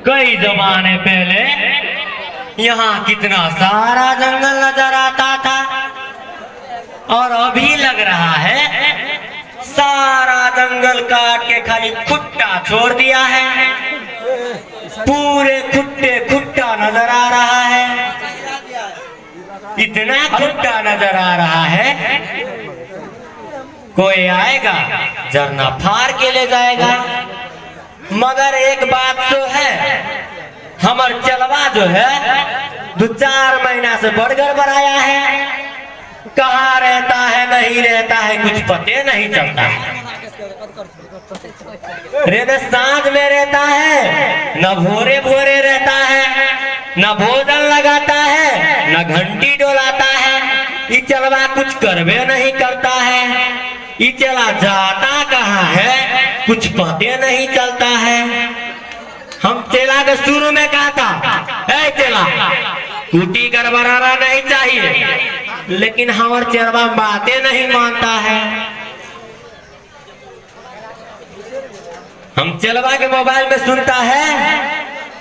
कई जमाने पहले यहाँ कितना सारा जंगल नजर आता था और अभी लग रहा है सारा जंगल काट के खाली खुट्टा छोड़ दिया है। पूरे खुट्टे खुट्टा नजर आ रहा है, इतना खुट्टा नजर आ रहा है कोई आएगा झरना फाड़ के ले जाएगा। मगर एक बात तो है, हमार चलवा जो है 2-4 महीना से बड़ गड़बड़ आया है। कहाँ रहता है नहीं रहता है कुछ पते नहीं चलता है। न सांझ में रहता है, न भोरे भोरे रहता है, न भोजन लगाता है, न घंटी डोलाता है। ये चलवा कुछ करवे नहीं करता है। ये चला जाता कहाँ है कुछ पते नहीं चलता है। हम चेला के शुरू में कहा था, ऐ चेला कुटी गड़बड़ाना नहीं चाहिए, लेकिन हमार चेलवा बातें नहीं मानता है। हम चेलवा के मोबाइल में सुनता है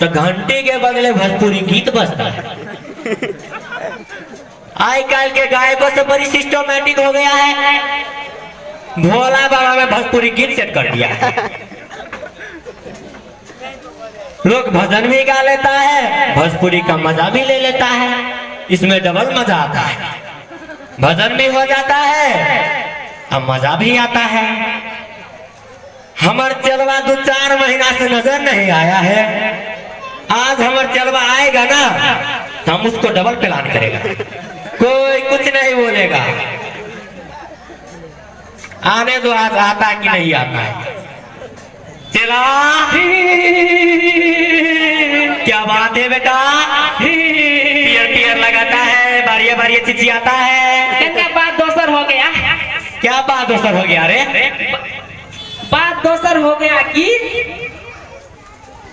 तो घंटे के बदले भोजपुरी गीत बजता है। आज कल के गायकों से बड़ी सिस्टमैटिक हो गया है। भोला बाबा में भोजपुरी गीत सेट कर दिया है। लोग भजन भी गा लेता है, भोजपुरी का मजा भी ले लेता है। इसमें डबल मजा आता है, भजन भी हो जाता है और मजा भी आता है। हमार चलवा 2-4 महीना से नजर नहीं आया है। आज हमार चलवा आएगा ना तो हम उसको डबल प्लान करेगा। कोई कुछ नहीं बोलेगा। आने दो, आज आता कि नहीं आता है। चला क्या बात है बेटा, पियर पियर लगाता है, बारिया बारिया चिचियाता है। क्या बात दोसर हो गया? क्या बात दोसर हो गया रे? बात दोसर हो गया कि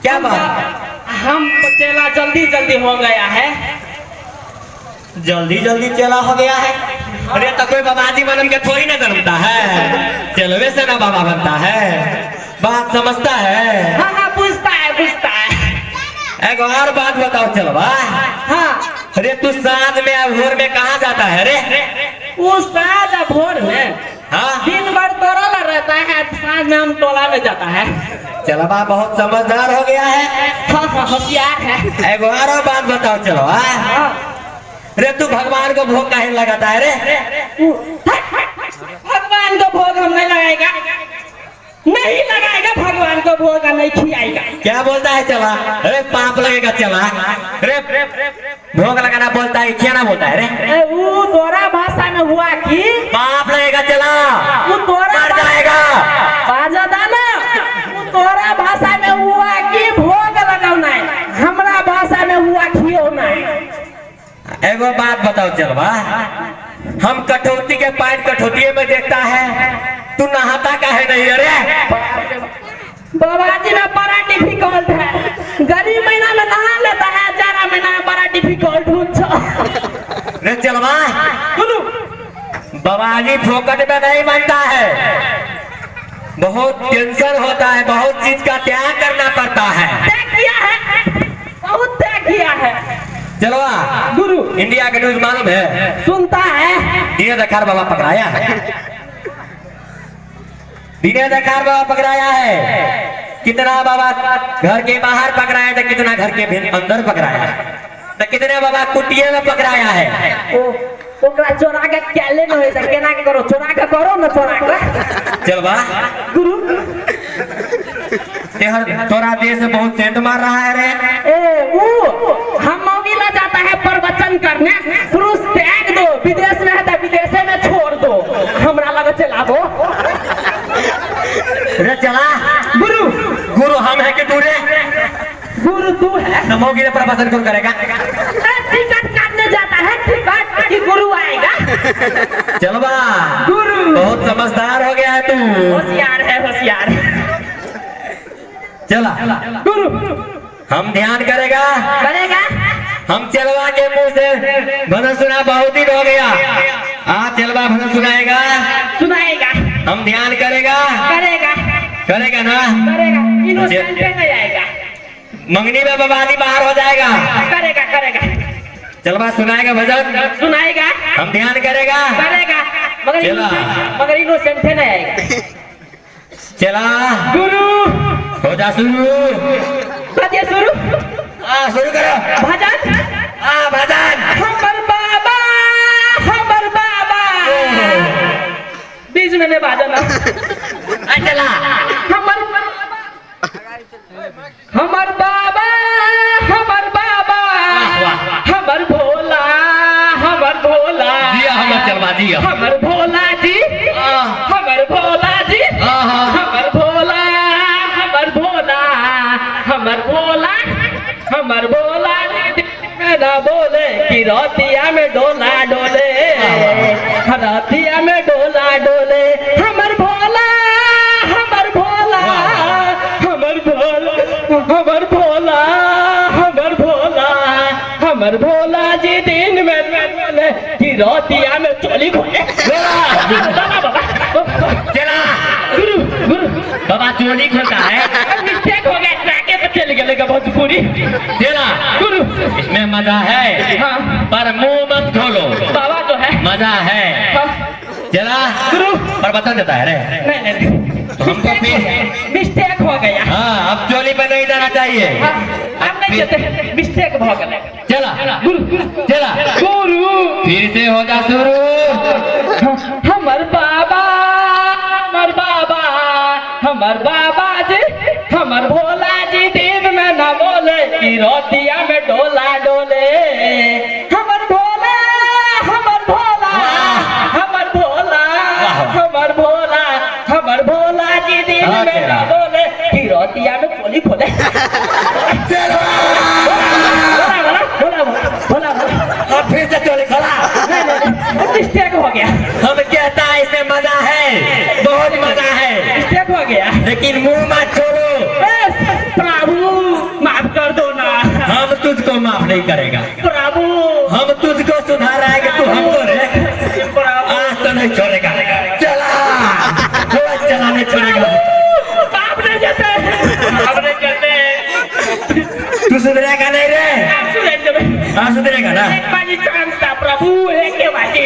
क्या बात? हम चेला जल्दी जल्दी हो गया है। जल्दी जल्दी चला हो गया है? अरे तो कोई बाबाजी बनम के थोड़ी ना जन्मता है, चलवे से ना बाबा बनता है। बात समझता है? हाँ हाँ पूछता है पूछता है। एक और बात बताओ चलवा। हाँ। अरे तू सांझ में और भोर में कहाँ जाता है रे? वो सांझ भोर में हाँ? दिन भर तोड़ा रहता है, सांझ में हम टोला में जाता है। चलवा बहुत समझदार हो गया है। हाँ हाँ होशियार है। एक और बात बताओ चलवा। अरे तू भगवान को भोग काहे लगाता है रे? भगवान को भोग हम नहीं लगाएगा, नहीं लगाएगा भगवान को भोग, नहीं खिलाएगा। क्या बोलता है चला? अरे पाप लगेगा चला। अरे भोग लगाना बोलता है, क्या ना बोलता है रे? वो तोरा भाषा में हुआ कि पाप लगेगा चला, वो तोरा मर जाएगा। बाजदा ना, वो तोरा भाषा में हुआ कि भोग लगाना है, हमरा भाषा में हुआ खियोना है। एगो बात बताओ चलवा, हम कठौती के पैंट कठौती में देखता है, तू नहाता काहे नहीं रे? बाबाजी में बड़ा डिफिकल्ट है। गर्मी महीना में नहा लेता है, जाड़ा महीना में बड़ा डिफिकल्ट रे चलवा। बाबाजी फोकट में नहीं बनता है, बहुत टेंशन होता है, बहुत चीज का त्याग करना पड़ता है। त्याग किया है, बहुत त्याग किया है। चलवा गुरु, इंडिया के न्यूज मालूम है? सुनता है। दीनदयाल बाबा पकड़ाया है, दीनदयाल बाबा पकड़ाया है। कितना बाबा घर के बाहर पकड़ाया था, कितना घर के अंदर पकड़ाया है, तो कितने बाबा कुटिया में पकड़ाया है। ओकरा चोरा के क्या लेना है, केना के करो, चोरा के करो ना, चोरा के। चलवा गुरु तोरा देश में बहुत सेंट मार रहा है रे। वो हम मौगिला जाता है प्रवचन करने, पुरुष त्याग दो, विदेश में है तो विदेश में छोड़ दो, हमरा लगे चला दो। रे चला। गुरु गुरु हम है कि तू रे? गुरु तू है। तो मौगिला प्रवचन कौन करेगा? टिकट काटने जाता है, टिकट कि गुरु आएगा। चलवा गुरु बहुत समझदार हो गया है तू, होशियार है, होशियार। चला गुरु हम ध्यान करेगा, हम चलवा के मुंह से भजन सुना बहुत दिन हो गया। आज चलवा भजन सुनाएगा, सुनाएगा। हम ध्यान करेगा, करेगा करेगा ना? करेगा, इनोसेंट नहीं आएगा। मंगनी में बर्बादी बाहर हो जाएगा। करेगा करेगा चल बात सुनाएगा भजन, सुनाएगा हम ध्यान करेगा। करेगा चला। मगर इनोसेंट है नहीं आएगा। चला गुरु हो जा शुरू। बातिया शुरू शुरू करो भजन। भजन। हमर बाबा बीच में नहीं बाजा ना। चला हमर बाबा हमर भोला दिया हमर चलवा दिया। हमर भोला जी हमर भोला जी हमर भोला हमर भोला हमर भोला हमर भोला में ना बोले कि रोतिया में डोला डोले, रोतिया में डोला डोले। हमर भोला हमर भोला हमर भोला हमर भोला हमर भोला हमर भोला जी दिन में बोले कि रोतिया में चोली खोले। चला गुरु गुरु बाबा चोली खोलता है। मिस्टेक हो गया, ट्रैके पे चल गए भोजपुरी। चला गुरु इसमें मजा है। हाँ। पर मुंह मत खोलो, बाबा तो है मजा है। हाँ। चला गुरु पर बता देता है रे। नहीं तो हमको फिर मिस्टेक हो गया। हाँ अब चोली पे नहीं जाना चाहिए। हाँ, हम नहीं देते, मिस्टेक हो गया। चला गुरु चला गुरु फिर से हो जा शुरू। हमर बाबा हमर बाबा जी हमर भोला जी दिन में न बोले कि रोतिया में डोला डोले। हमर भोला हमर भोला हमर भोला हमर भोला हमर भोला जी दिन में न बोले कि रोतिया में चोली खोले। बोला बोला और फिर से चोली खोला। मिस्टेक हो गया। हम कहता है इसमें मजा है, बहुत मजा है, मिस्टेक हो गया। लेकिन मुंह मत खोलो। प्रभु माफ कर दो ना। हम तुझको माफ नहीं करेगा। प्रभु हम तुझको सुधारेंगे, तू हमको रे आज तो नहीं छोड़ेगा। चला चला नहीं छोड़ेगा। आप नहीं जाते, आप नहीं जाते। तू सुधरेगा नहीं रे। आप सुधरेंगे। हाँ सुधरेगा ना। एक बाजी चांस था प्रभु, एक के बाजी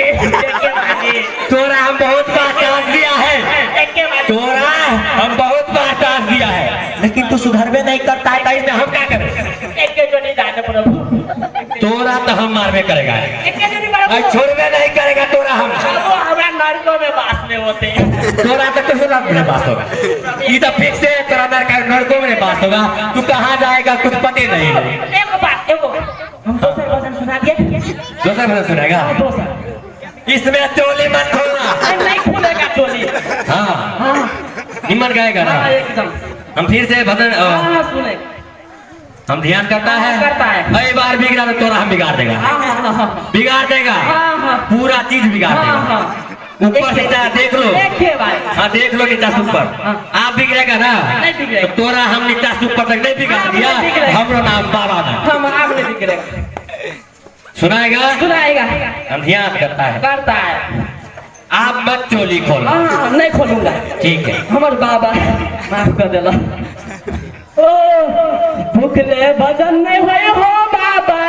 तोरा हम बहुत बार चांस दिया है। एक के बाजी तोरा हम बहुत बार चांस दिया है, लेकिन तू सुधरवे नहीं करता है। तो इसमें हम क्या करें? एक के जो नहीं जाने प्रभु। तोरा तो हम मारवे करेगा, एक के जो नहीं प्रभु। छोड़वे नहीं करेगा तोरा हम। वो हमारा नरकों में बास में होते हैं। तोरा तो कहीं ना मेरे पास होगा। ये तो फिक्स है, तोरा नरकों में पास होगा। तू कहाँ जाएगा कुछ पता नहीं है। एक बात एगो हम दूसरा भजन सुना दिए। दूसरा भजन सुनेगा। इसमें चोली मत खोलना। नहीं खुलेगा चोली। हाँ निमन गाएगा ना। एकदम हम फिर से भजन सुने। हम ध्यान करता है। कई बार बिगड़ा तो तोरा हम बिगाड़ देगा, बिगाड़ देगा, पूरा चीज बिगाड़ देगा। ऊपर से देख लो। हाँ देख लो नीचा से ऊपर। आप बिगड़ेगा ना तो तोरा हम नीचा से ऊपर तक नहीं बिगाड़ दिया। हमरो नाम बाबा ना। हम आप नहीं बिगड़ेगा। सुनाएगा सुनाएगा। हम ध्यान करता है। आप मत चोली खोलो। नहीं खोलूंगा। ठीक है। हमारे बाबा माफ कर देला। ओ भूखले भजन नहीं हुए हो बाबा।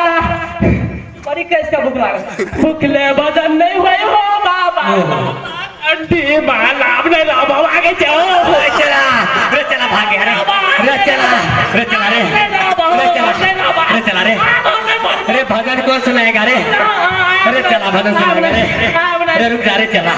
बड़ी कैस का भूख लगा। भूखले भजन नहीं हुए हो बाबा। अंडी माला अपने राम आगे जाओ। चला रे, चला भागे रे, चला रे, चला रे, चला रे। अरे भजन कौन सुनाएगा रे? अरे चला भजन सुनाएगा रे। अरे रुक जा रे, चला।